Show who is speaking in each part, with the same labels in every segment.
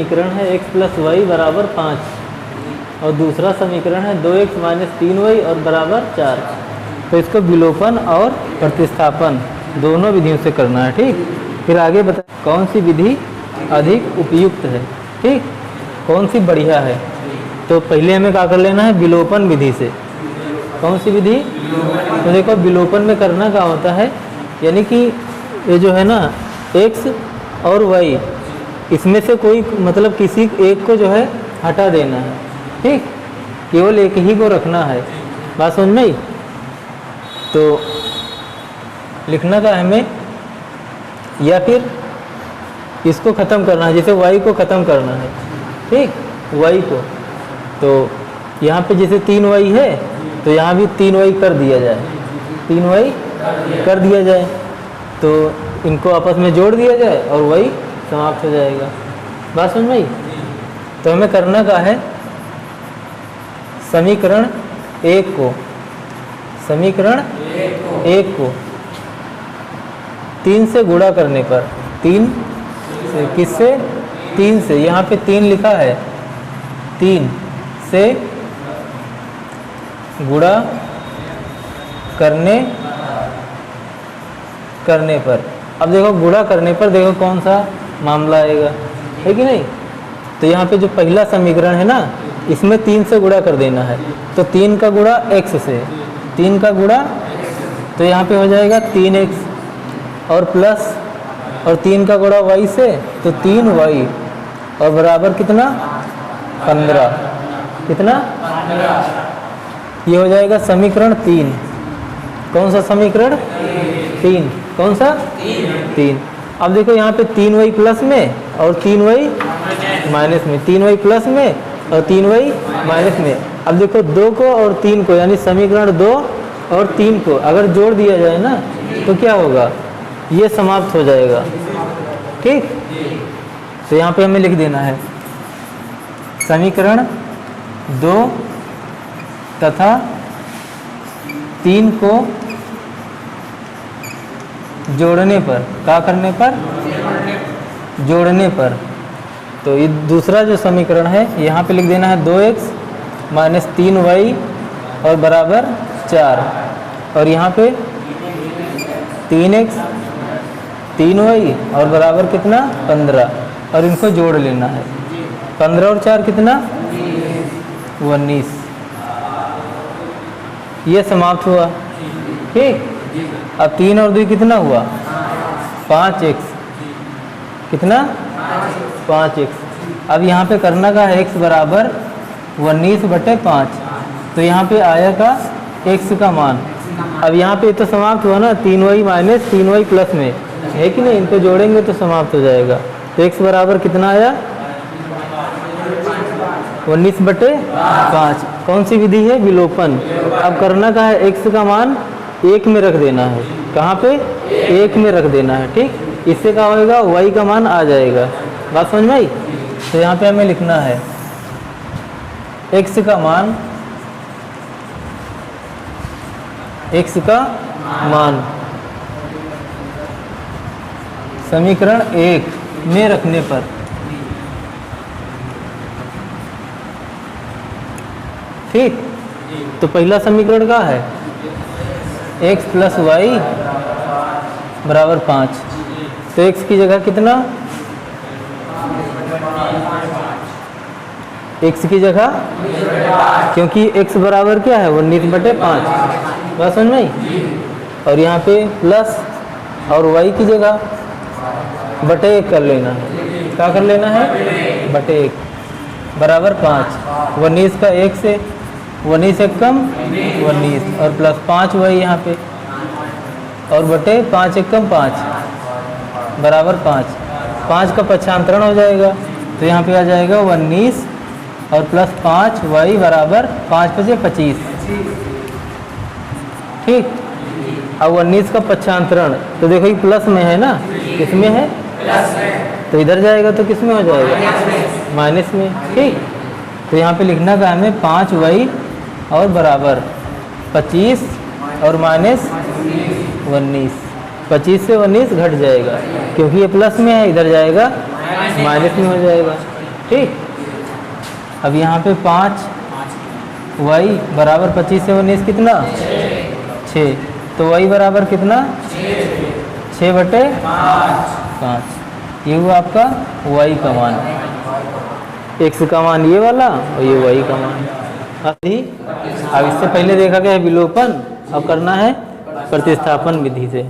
Speaker 1: समीकरण है x plus Y बराबर 5 और दूसरा समीकरण है 2x माइनस 3y और बराबर 4। तो इसको विलोपन और प्रतिस्थापन दोनों विधियों से करना है। ठीक, फिर आगे बता कौन सी विधि अधिक उपयुक्त है। ठीक, कौन सी बढ़िया है। तो पहले हमें क्या कर लेना है, विलोपन विधि से। कौन सी विधि, तो देखो विलोपन में करना क्या होता है, यानी कि ये जो है ना x और y, इसमें से कोई मतलब किसी एक को जो है हटा देना है। ठीक, केवल एक ही को रखना है। बात समझ में आई। तो लिखना का हमें, या फिर इसको ख़त्म करना है, जैसे y को ख़त्म करना है। ठीक, y को, तो यहाँ पे जैसे 3y है तो यहाँ भी 3y कर दिया जाए, 3y कर दिया जाए, तो इनको आपस में जोड़ दिया जाए और y समाप्त हो जाएगा। बात समझ में आई। तो हमें करना क्या है, समीकरण एक को 3 से गुणा करने पर, 3 से किससे, 3 से, यहाँ पे 3 लिखा है, 3 से गुणा करने पर। अब देखो गुणा करने पर देखो कौन सा मामला आएगा, है कि नहीं। तो यहाँ पे जो पहला समीकरण है ना, इसमें 3 से गुणा कर देना है। तो 3 का गुणा x से, 3 का गुणा, तो यहाँ पे हो जाएगा 3x और प्लस, और 3 का गुणा y से, तो 3y और बराबर कितना, 15। कितना, ये हो जाएगा समीकरण 3। कौन सा समीकरण, 3। कौन सा, 3। अब देखो यहाँ पे 3y प्लस में और 3y माइनस में, 3y प्लस में और 3y माइनस में। अब देखो 2 को और 3 को, यानी समीकरण 2 और 3 को अगर जोड़ दिया जाए ना, तो क्या होगा, ये समाप्त हो जाएगा। ठीक, तो यहाँ पे हमें लिख देना है समीकरण 2 तथा 3 को जोड़ने पर, क्या करने पर, जोड़ने पर। तो ये दूसरा जो समीकरण है, यहाँ पे लिख देना है 2x माइनस 3y और बराबर 4, और यहाँ पे 3x 3y और बराबर कितना, 15, और इनको जोड़ लेना है। 15 और 4 कितना, 19। ये समाप्त हुआ। ठीक, अब 3 और 2 कितना हुआ, 5x। कितना, 5x। अब यहाँ पे करना का है x बराबर 19/5। तो यहाँ पे आया का x का मान। अब यहाँ पे तो समाप्त हुआ ना, 3y माइनस 3y प्लस में, है कि नहीं। इनको जोड़ेंगे तो समाप्त हो जाएगा। तो x बराबर कितना आया, 19/5। कौन सी विधि है, विलोपन। अब करना का है, x का मान 1 में रख देना है। कहाँ पे, 1 में रख देना है। ठीक, इससे क्या होएगा, y का मान आ जाएगा। बात समझ में आई। तो यहाँ पे हमें लिखना है x का मान, x का मान समीकरण 1 में रखने पर। ठीक, तो पहला समीकरण क्या है, x प्लस वाई बराबर 5। तो x की जगह कितना, x की जगह, क्योंकि x बराबर क्या है, 19/5। बात समझ में आई। और यहाँ पे प्लस और y की जगह बटे 1 कर लेना है। क्या कर लेना है, बटे 1 बराबर 5। 19 का 1 से, 19 एक कम 19, और प्लस 5 वही यहाँ पे, और बटे 5 एक कम 5 बराबर 5। 5 का पक्षांतरण हो जाएगा, तो यहाँ पे आ जाएगा 19 और प्लस 5 y बराबर 5 × 5 = 25। ठीक, अब 19 का पक्षांतरण, तो देखो ये प्लस में है ना, किसमें है, तो इधर जाएगा तो किस में हो जाएगा, माइनस में। ठीक, तो यहाँ पे लिखना का हमें 5y और बराबर 25 और माइनस 19। 25 से 19 घट जाएगा, क्योंकि ये प्लस में है, इधर जाएगा माइनस में हो जाएगा। ठीक। अब यहाँ पे 5 y बराबर 25 से 19 कितना 6, तो y बराबर कितना 6/5। ये हुआ आपका y का मान, x का मान ये वाला और ये y का मान। अब इससे पहले देखा गया है विलोपन, अब करना है प्रतिस्थापन विधि से।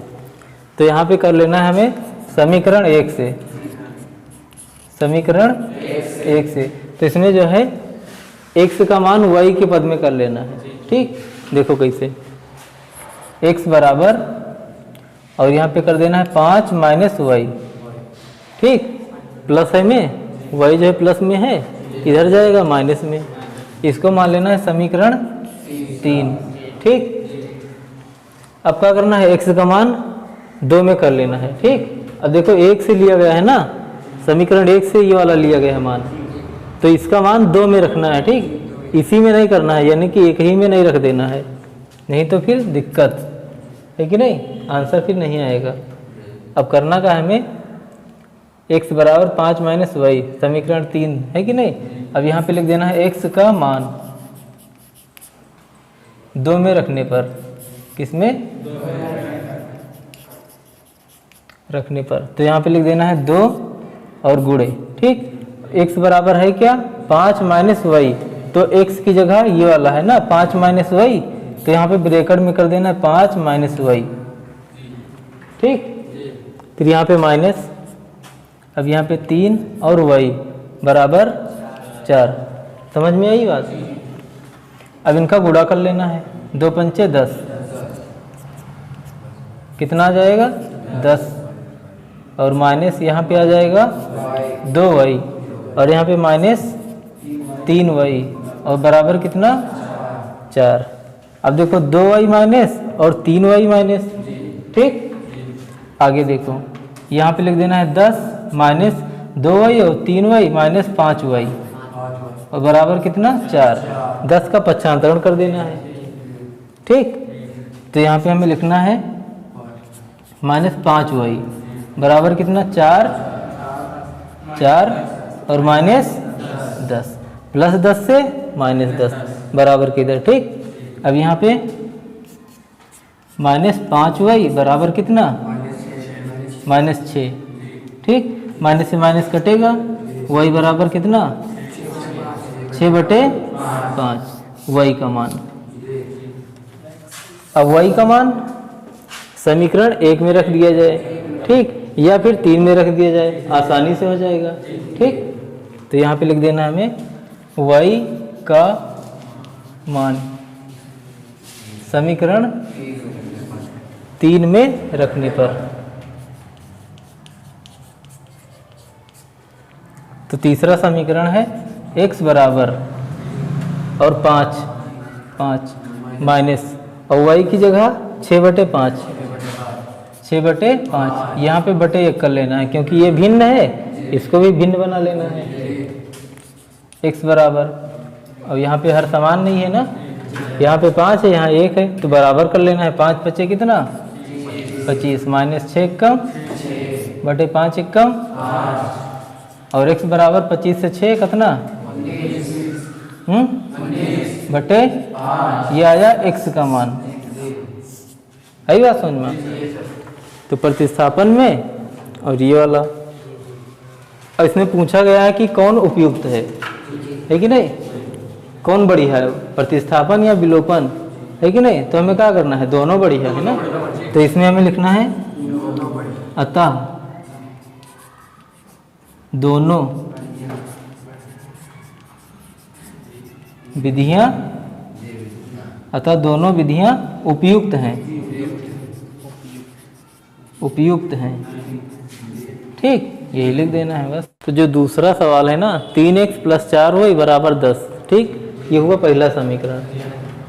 Speaker 1: तो यहाँ पे कर लेना है हमें समीकरण 1 से, समीकरण 1 से। तो इसमें जो है x का मान y के पद में कर लेना है, ठीक। देखो कैसे, x बराबर और यहाँ पे कर देना है 5 - y, ठीक। प्लस है में, y जो है प्लस में है, इधर जाएगा माइनस में। इसको मान लेना है समीकरण 3, ठीक। अब क्या करना है, x का मान 2 में कर लेना है, ठीक। अब देखो 1 से लिया गया है ना, समीकरण 1 से ये वाला लिया गया है मान, तो इसका मान 2 में रखना है, ठीक। इसी में नहीं करना है, यानी कि एक ही में नहीं रख देना है, नहीं तो फिर दिक्कत है कि नहीं, आंसर फिर नहीं आएगा। अब करना क्या है हमें, x बराबर 5 - y, समीकरण 3 है कि नहीं। अब यहाँ पे लिख देना है x का मान 2 में रखने पर, किसमें रखने पर, तो यहाँ पे लिख देना है 2 और गुणे, ठीक। x बराबर है क्या 5 - y, तो x की जगह ये वाला है ना 5 - y, तो यहाँ पे ब्रैकेट में कर देना है 5 - y, ठीक। फिर यहाँ पे माइनस, अब यहाँ पे 3 और y बराबर 4, समझ में आई बात। अब इनका गुणा कर लेना है, 2 पंचे 10, कितना आ जाएगा 10, और माइनस यहाँ पे आ जाएगा 2y, और यहाँ पे माइनस 3y, और बराबर कितना 4। अब देखो 2y माइनस और 3y माइनस, ठीक। आगे देखो, यहाँ पे लिख देना है 10 माइनस 2y और 3y माइनस 5y, और बराबर कितना 4। 10 का पक्षांतरण कर देना है, ठीक। तो यहाँ पे हमें लिखना है माइनस 5y बराबर कितना 4 और माइनस 10, प्लस 10 से माइनस 10 बराबर किधर, ठीक। अब यहाँ पे माइनस 5y बराबर कितना -6, ठीक। माइनस से माइनस कटेगा, y बराबर कितना 6/5, y का मान। अब y का मान समीकरण 1 में रख दिया जाए, ठीक, या फिर 3 में रख दिया जाए, आसानी से हो जाएगा, ठीक। तो यहाँ पे लिख देना हमें y का मान समीकरण 3 में रखने पर। तो तीसरा समीकरण है x बराबर और 5 माइनस, और y की जगह 6/5, 6/5, यहाँ पे बटे 1 कर लेना है, क्योंकि ये भिन्न है, इसको भी भिन्न बना लेना है। x बराबर, और यहाँ पे हर समान नहीं है ना, यहाँ पे 5 है, यहाँ 1 है, तो बराबर कर लेना है। 5 5 कितना 25, माइनस 6 कम बटे 5 1 कम, और x बराबर 25 से 6 कितना बटे, ये आया x का मान। आई बात समझ में। तो प्रतिस्थापन में और ये वाला, और इसमें पूछा गया है कि कौन उपयुक्त है कि नहीं, कौन बढ़िया है, प्रतिस्थापन या विलोपन, है कि नहीं। तो हमें क्या करना है, दोनों बढ़िया है ना। तो इसमें हमें लिखना है अतः दोनों विधियां, अतः दोनों विधियां उपयुक्त हैं, उपयुक्त हैं, ठीक। यही लिख देना है बस। तो जो दूसरा सवाल है ना 3x + 4y बराबर 10, ठीक, ये हुआ पहला समीकरण।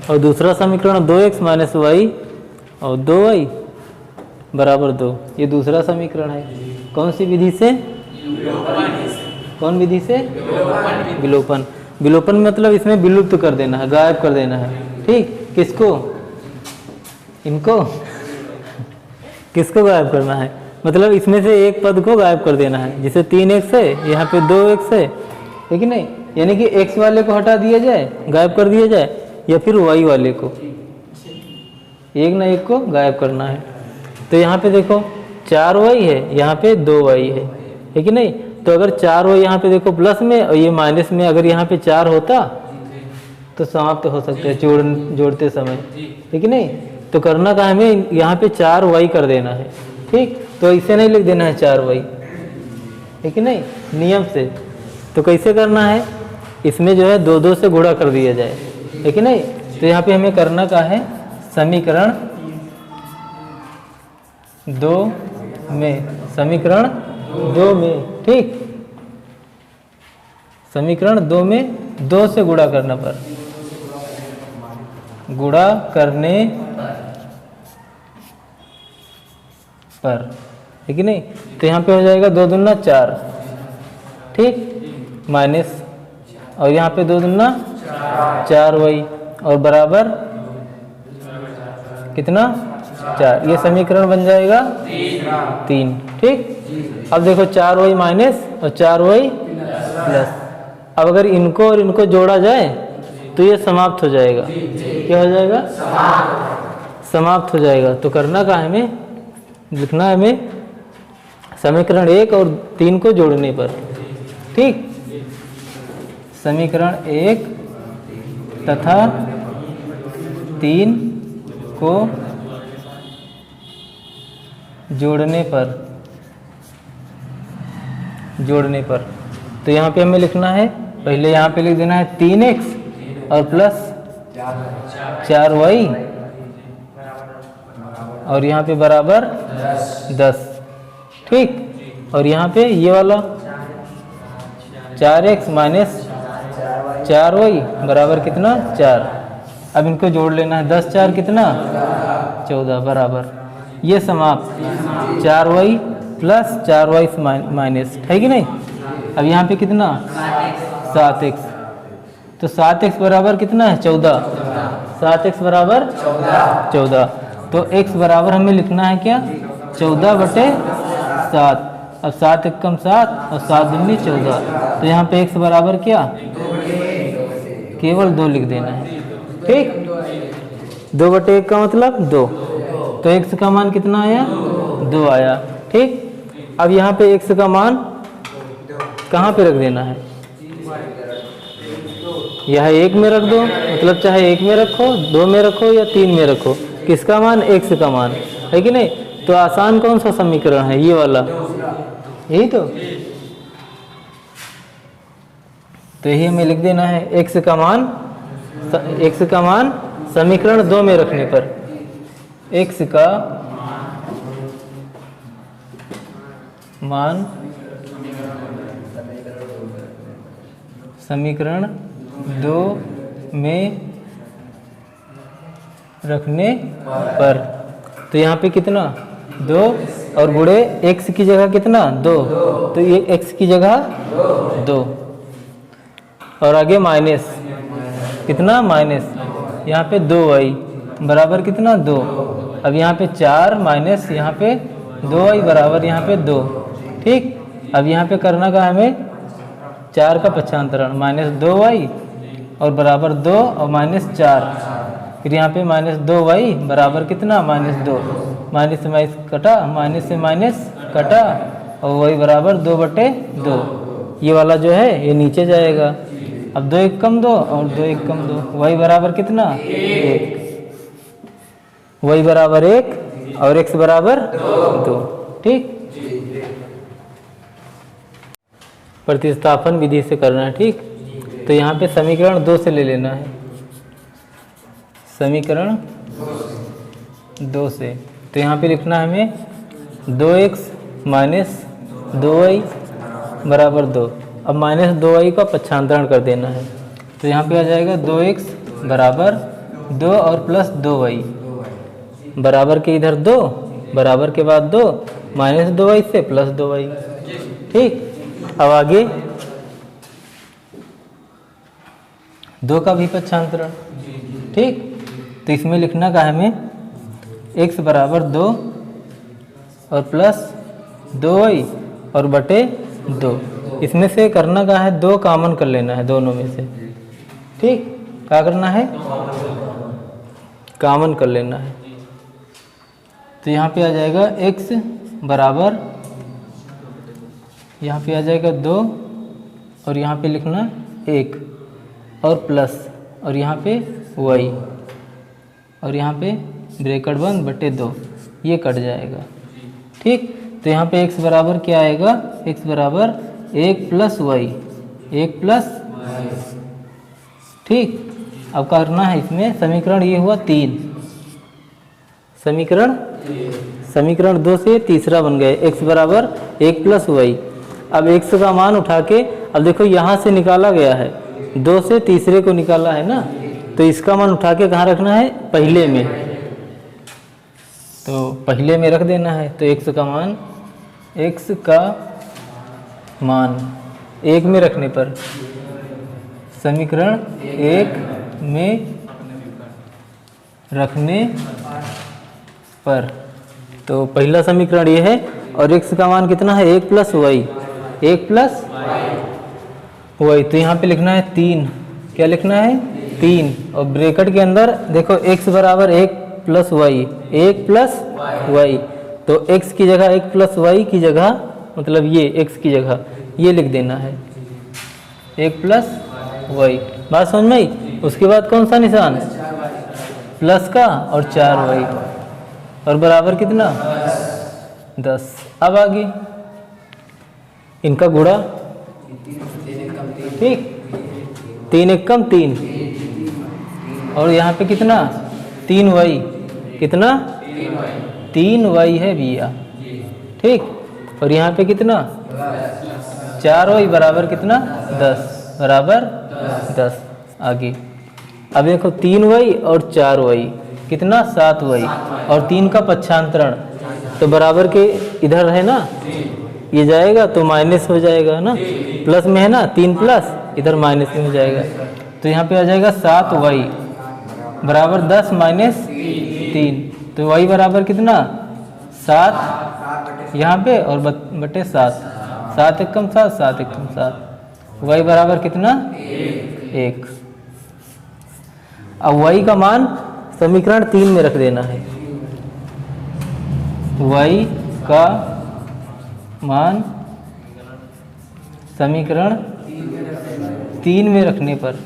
Speaker 1: और दूसरा समीकरण 2x - y और 2y बराबर 2, ये दूसरा समीकरण है। कौन सी विधि से, कौन विधि से, विलोपन। विलोपन मतलब इसमें विलुप्त कर देना है, गायब कर देना है, ठीक। किसको, इनको किसको गायब करना है, मतलब इसमें से एक पद को गायब कर देना है। जैसे 3x है, यहाँ पे 2x है, है कि नहीं। यानी कि x वाले को हटा दिया जाए, गायब कर दिया जाए, या फिर y वाले को, एक ना एक को गायब करना है। तो यहाँ पे देखो 4y है, यहाँ पे 2y है कि नहीं। तो अगर 4y यहाँ पे देखो प्लस में और ये माइनस में, अगर यहाँ पे 4 होता तो समाप्त हो सकते हैं जोड़ते समय, है कि नहीं। तो करना का हमें यहाँ पे 4y कर देना है, ठीक। तो इसे नहीं लिख देना है 4y, है कि नहीं, नियम से। तो कैसे करना है, इसमें जो है 2 से गुणा कर दिया जाए, है कि नहीं। तो यहाँ पे हमें करना का है समीकरण 2 में, ठीक। समीकरण 2 में 2 से गुणा करने पर, गुणा करने पर, है कि नहीं। तो यहाँ पे हो जाएगा 2 दूना 4, ठीक, माइनस, और यहाँ पे 2 दूना 4y और बराबर कितना 4। ये समीकरण बन जाएगा 3, ठीक। अब देखो 4y माइनस और 4y प्लस। अब अगर इनको और इनको जोड़ा जाए तो ये समाप्त हो जाएगा। क्या हो जाएगा, समाप्त हो जाएगा। तो करना का हमें, लिखना है हमें समीकरण 1 और 3 को जोड़ने पर, ठीक। समीकरण 1 तथा 3 को जोड़ने पर, तो यहाँ पे हमें लिखना है, पहले यहाँ पे लिख देना है 3x और प्लस 4y और यहाँ पे बराबर 10, ठीक। और यहाँ पे ये वाला 4x माइनस 4y बराबर कितना 4। अब इनको जोड़ लेना है, 10 4 कितना 14 बराबर ये समाप्त 4y प्लस 4y माइनस, है कि नहीं। अब यहाँ पे कितना 7x, तो 7x बराबर कितना है 14, 7x बराबर 14। तो x बराबर हमें लिखना है क्या 14/7। अब 7 एकम 7 और 7 दूनी 14। तो यहाँ पे x बराबर क्या, केवल 2 लिख देना है, ठीक। 2/1 का मतलब 2। तो x का मान कितना आया 2 आया, ठीक। अब यहाँ पे x का मान कहाँ पे रख देना है, यह 1 में रख दो, मतलब चाहे 1 में रखो, 2 में रखो या 3 में रखो। किसका मान, x का मान, है कि नहीं। तो आसान कौन सा समीकरण है, ये वाला, यही तो यही हमें लिख देना है x का मान समीकरण 2 में रखने पर, x का मान समीकरण 2 में रखने पर। तो यहाँ पे कितना 2 और गुणे x की जगह कितना 2, तो ये x की जगह 2 और आगे माइनस कितना माइनस, यहाँ पे 2y बराबर कितना 2। अब यहाँ पे 4 माइनस यहाँ पे 2y बराबर यहाँ पे 2, ठीक। अब यहाँ पे करना का हमें 4 का पक्षांतरण, माइनस 2y और बराबर 2 और माइनस 4, फिर यहाँ पे माइनस 2y बराबर कितना माइनस 2, माइनस से माइनस कटा, माइनस से माइनस कटा और y बराबर 2/2। ये वाला जो है ये नीचे जाएगा। अब 2 1 कम 2 और 2 1 कम 2, y बराबर कितना 1, y बराबर 1 और x बराबर 2, ठीक। प्रतिस्थापन विधि से करना है, ठीक। तो यहाँ पे समीकरण 2 से ले लेना है, समीकरण 2 से। तो यहाँ पे लिखना है हमें 2x माइनस 2y बराबर 2। अब माइनस 2y का पक्षांतरण कर देना है। तो यहाँ पे आ जाएगा 2x बराबर 2 और प्लस 2y बराबर के इधर 2, बराबर के बाद 2 माइनस 2y से प्लस 2y, ठीक। अब आगे 2 का भी पक्षांतरण, ठीक। तो इसमें लिखना का हमें x बराबर 2 और प्लस 2y और बटे 2, इसमें से करना क्या है, 2 कॉमन कर लेना है दोनों में से। ठीक, क्या करना है, कॉमन कर लेना है। तो यहाँ पे आ जाएगा x बराबर, यहाँ पे आ जाएगा 2 और यहाँ पे लिखना 1 और प्लस और यहाँ पे y और यहाँ पे ब्रैकेट बंद बटे 2, ये कट जाएगा। ठीक, तो यहाँ पे x बराबर क्या आएगा, x बराबर 1 प्लस y, 1 प्लस। ठीक, अब करना है इसमें समीकरण, ये हुआ 3 समीकरण 2 से तीसरा बन गए, x बराबर 1 प्लस y। अब x का मान उठा के, अब देखो यहाँ से निकाला गया है, 2 से तीसरे को निकाला है ना, तो इसका मान उठा के कहाँ रखना है, पहले में, तो पहले में रख देना है। तो x का मान 1 में रखने पर, समीकरण 1 में रखने पर, तो पहला समीकरण ये है और x का मान कितना है, 1 प्लस वाई, 1 प्लस वाई। तो यहाँ पे लिखना है 3, क्या लिखना है 3, और ब्रैकेट के अंदर देखो x बराबर 1 प्लस वाई, 1 प्लस वाई, तो x की जगह 1 प्लस वाई की जगह, मतलब ये x की जगह ये लिख देना है 1 प्लस वाई। बात समझ में आई। उसके बाद कौन सा निशान, प्लस का और 4 वाई, और बराबर कितना 10। अब आगे इनका गुणा, ठीक, 3 एकम 3 और यहाँ पे कितना 3 वाई, कितना 3 वाई है भैया। ठीक, और यहाँ पे कितना 4 वाई बराबर कितना 10, बराबर 10। आगे अब देखो 3 वाई और 4 वाई कितना 7 वाई, और 3 का पक्षांतरण, तो बराबर के इधर है ना, ये जाएगा तो माइनस हो जाएगा ना, प्लस में है ना 3 प्लस, इधर माइनस में हो जाएगा। तो यहाँ पे आ जाएगा 7 वाई बराबर 10 माइनस 3, तो वाई बराबर कितना 7 यहाँ पे और बटे 7, 7 एकम 7, 7 एकम 7, वाई बराबर कितना 1। अब वाई का मान समीकरण 3 में रख देना है, y का मान समीकरण 3 में रखने पर,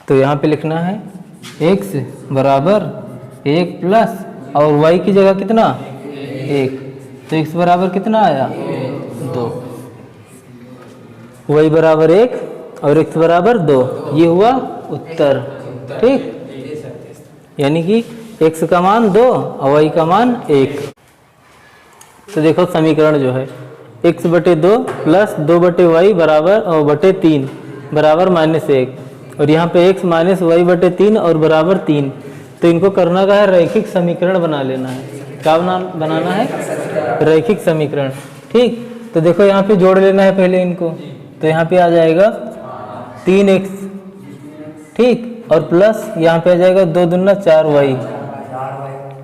Speaker 1: तो यहाँ पे लिखना है x बराबर 1 प्लस और y की जगह कितना 1, तो x बराबर कितना आया 2, y बराबर 1 और x बराबर 2, ये हुआ उत्तर। ठीक, यानी कि x का मान 2 और y का मान 1। तो देखो समीकरण जो है x बटे 2 प्लस 2 बटे वाई बराबर और बटे 3 बराबर -1, और यहाँ पे x माइनस वाई बटे 3 और बराबर 3। तो इनको करना का है रैखिक समीकरण बना लेना है। क्या बनाना है, रैखिक समीकरण। ठीक, तो देखो यहाँ पे जोड़ लेना है पहले इनको, तो यहाँ पे आ जाएगा 3x, ठीक, और प्लस यहाँ पे आ जाएगा 2 दूना 4 वाई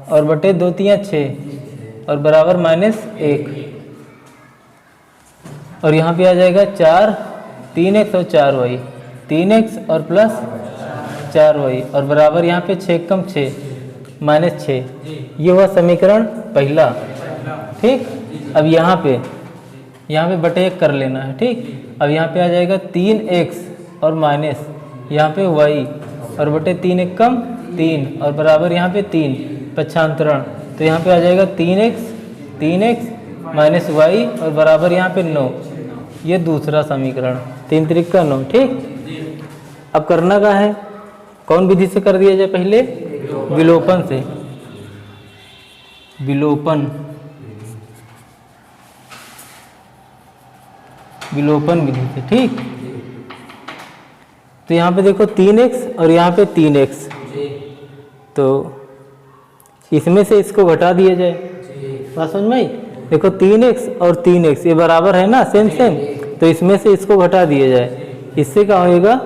Speaker 1: और बटे 2 3 6 और बराबर -1, और यहाँ पे आ जाएगा 4 3x और 4 वाई, 3x और प्लस 4 वाई और बराबर यहाँ पे 6 कम 6 -6। ये हुआ समीकरण पहला। ठीक, अब यहाँ पे बटे 1 कर लेना है। ठीक, अब यहाँ पे आ जाएगा 3x और माइनस यहाँ पे y और बटे 3 1 कम 3 और बराबर यहाँ पे 3 पक्षांतरण, तो यहाँ पे आ जाएगा 3x माइनस y और बराबर यहाँ पे 9। ये दूसरा समीकरण, 3 त्रिक का 9। ठीक, अब करना क्या है, कौन विधि से कर दिया जाए, पहले विलोपन से, विलोपन विधि से। ठीक, तो यहाँ पे देखो 3x और यहाँ पे 3x, तो इसमें से इसको घटा दिया जाए। बात समझ में आई। देखो 3x और 3x ये बराबर है ना, सेम, तो इसमें से इसको घटा दिया जाए। इससे क्या होएगा,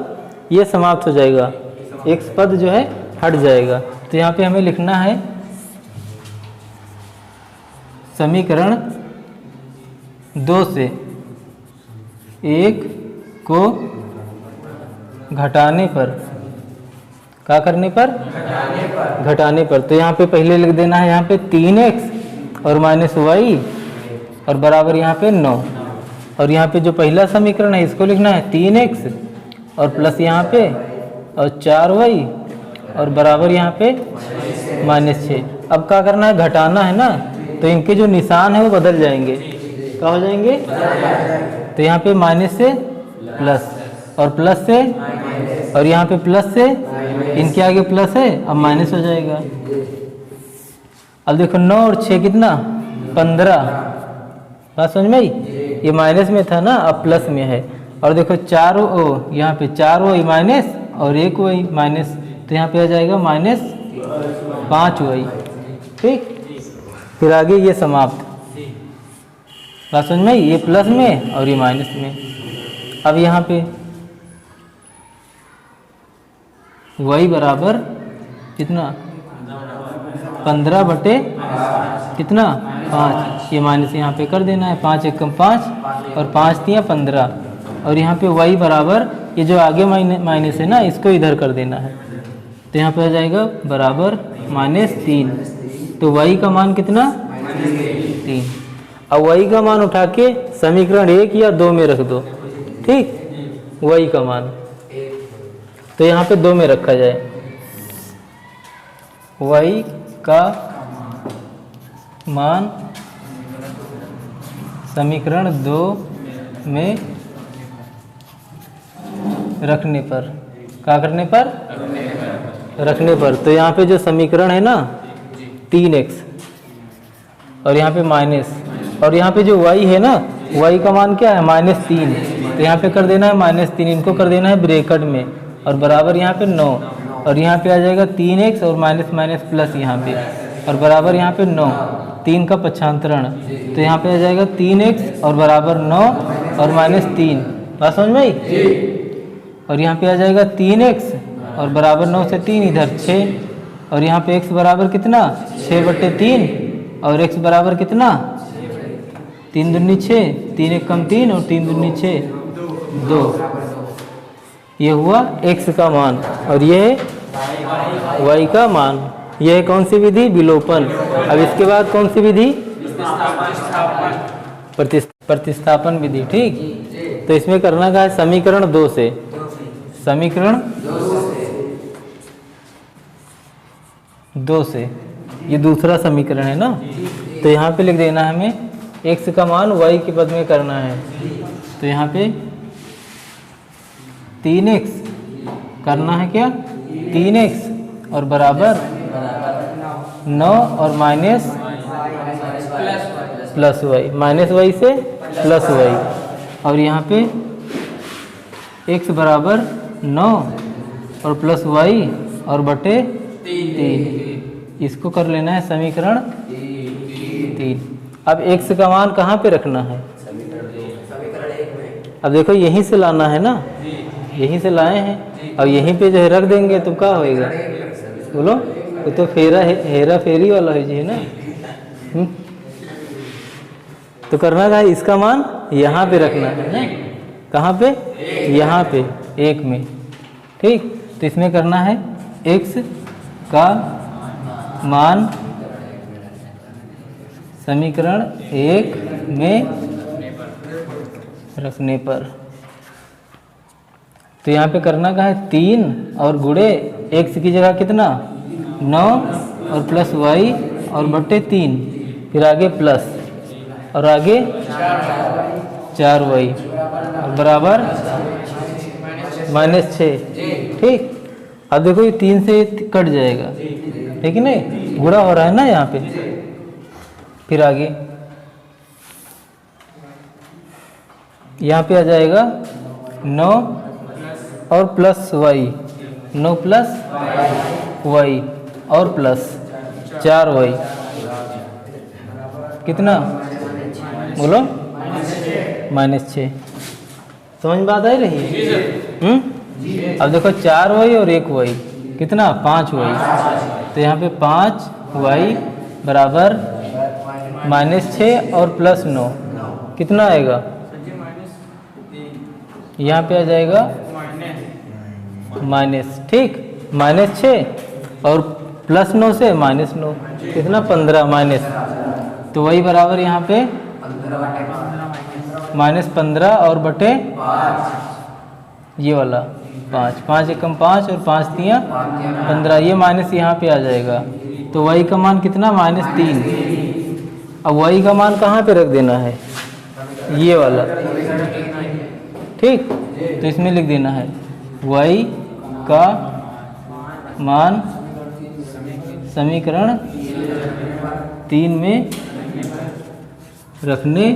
Speaker 1: ये समाप्त हो जाएगा, x पद जो है हट जाएगा। तो यहाँ पे हमें लिखना है समीकरण 2 से 1 को घटाने पर, क्या करने पर? घटाने पर। तो यहाँ पे पहले लिख देना है यहाँ पे 3x और माइनस वाई और बराबर यहाँ पे 9। और यहाँ पे जो पहला समीकरण है इसको लिखना है 3x और प्लस यहाँ पे और 4y और बराबर यहाँ पे -6। अब क्या करना है? घटाना है ना, तो इनके जो निशान है वो बदल जाएंगे। क्या हो जाएंगे? तो यहाँ पे माइनस से प्लस और प्लस से और यहाँ पे प्लस से, इनके आगे प्लस है अब माइनस हो जाएगा। अब देखो 9 और 6 कितना? 15। बात समझ में आई? ये माइनस में था ना, अब प्लस में है। और देखो 4 यहाँ पे 4y माइनस और 1y माइनस, तो यहाँ पे आ जाएगा -5y। ठीक, फिर आगे ये समाप्त। बात समझ में आई? ये प्लस में और ये माइनस में। अब यहाँ पे y बराबर कितना? 15 बटे कितना? 5। ये माइनस यहाँ पे कर देना है, 5 एकम 5 और 5 3 15। और यहाँ पे y बराबर, ये जो आगे माइनस है ना इसको इधर कर देना है, तो यहाँ पे आ जाएगा बराबर -3। तो y का मान कितना? 3। अब y का मान उठा के समीकरण 1 या 2 में रख दो। ठीक, y का मान तो यहाँ पे 2 में रखा जाए। y का मान समीकरण 2 में रखने पर, क्या करने पर? रखने पर। तो यहाँ पे जो समीकरण है ना 3x और यहाँ पे माइनस, और यहाँ पे जो y है ना, y का मान क्या है? -3। तो यहाँ पे कर देना है -3, इनको कर देना है ब्रैकेट में और बराबर यहाँ पे 9। और यहाँ पे आ जाएगा 3x और माइनस माइनस प्लस यहाँ पे और बराबर यहाँ पे 9। 3 का पक्षांतरण, तो यहाँ पे आ जाएगा 3x और बराबर 9 और -3। बात समझ में आई? और यहाँ पे आ जाएगा 3x और बराबर 9 से 3 इधर 6। और यहाँ पे x बराबर कितना? 6 बटे 3 और x बराबर कितना? 3 दूनी 6, 3 एकम 3 और 3 दूनी 6 2। ये हुआ x का मान और ये y का मान। यह है कौन सी विधि? विलोपन। अब इसके बाद कौन सी विधि? प्रतिस्थापन विधि। ठीक, तो इसमें करना क्या है? समीकरण 2 से, समीकरण 2 से, ये दूसरा समीकरण है ना, तो यहाँ पे लिख देना है हमें x का मान y के पद में करना है। तो यहाँ पे 3x करना है क्या? 3x और बराबर 9 और minus plus y, minus y से प्लस y। और यहाँ पे x बराबर 9 और प्लस y और बटे 3। इसको कर लेना है समीकरण 3। अब x का मान कहाँ पे रखना है? अब देखो यहीं से लाना है ना, यहीं से लाए हैं। अब यहीं पे जो है रख देंगे तो क्या होएगा? बोलो, वो तो हेरा फेरी वाला है ना। तो करना क्या है? इसका मान यहाँ पे रखना है ना। कहाँ पे? यहाँ पे 1 में। ठीक, तो इसमें करना है x का मान समीकरण 1 में रखने पर। तो यहाँ पे करना क्या है? 3 और गुणे x की जगह कितना? 9 और प्लस y और बटे 3, फिर आगे प्लस और आगे 4y और बराबर -6। ठीक, अब देखो ये 3 से कट जाएगा, ठीक है नहीं? गुणा हो रहा है ना यहाँ पे। फिर आगे यहाँ पे आ जाएगा 9 और प्लस y, 9 प्लस y और प्लस 4y कितना? बोलो, -6। समझ में बात आई रही है? अब देखो 4y और 1y कितना? 5y। तो यहाँ पे 5y बराबर -6 और +9 कितना आएगा? यहाँ पे आ जाएगा माइनस, ठीक, -6 और +9 से -9 कितना 15 माइनस, तो वही बराबर यहाँ पे -15 और बटे ये वाला 5, 5 एकम 5 और 5 तियाँ 15, ये माइनस यहाँ पे आ जाएगा। तो y का मान कितना? -3। अब y का मान कहाँ पे रख देना है? ये वाला, ठीक, तो इसमें लिख देना है y का मान समीकरण 3 में रखने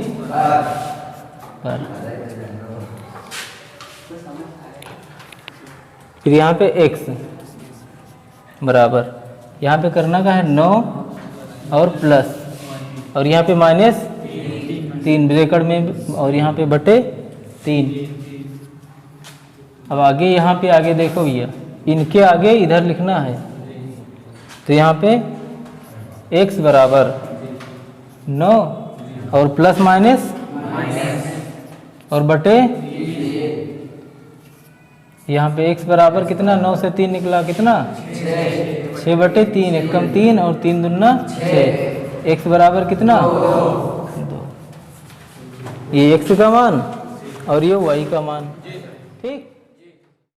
Speaker 1: पर। फिर यहाँ पे x बराबर, यहाँ पे करना का है 9 और प्लस, और यहाँ पे -3 ब्रैकेट में, और यहाँ पे बटे 3। अब आगे यहाँ पे आगे देखो भैया, इनके आगे इधर लिखना है, तो यहाँ पे x बराबर 9 और प्लस माइनस और बटे, यहाँ पे x बराबर कितना? 9 से 3 निकला कितना? 6 बटे 3, 1 कम 3 और 3 दूना 6, x बराबर कितना? 2। ये x का मान और ये y का मान, ठीक।